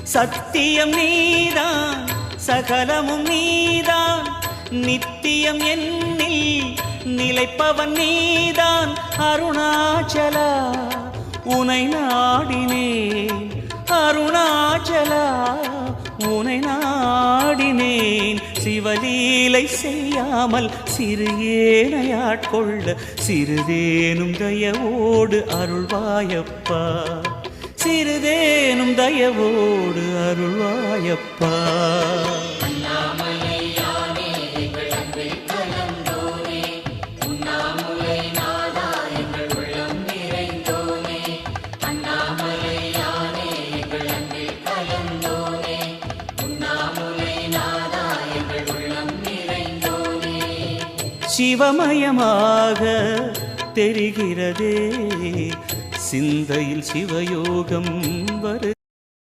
சத்தியம் நீதான் சகலமும் நீதான் நித்தியம் என்னில் நிலைப்பவன் நீதான் அருணாச்சலா உனை நாடினேன் அருணாச்சலா உனை நாடினேன் சிவலீலை செய்யாமல் சிறு ஏனையாட்கொள்ள சிறிதேனும் தயவோடு அருள்வாயப்பா சிறிதேனும் தயவோடு அருள்வாயப்பா சிவமயமாக தெரிகிறதே சிந்தையில் சிவயோகம் வருகிறதே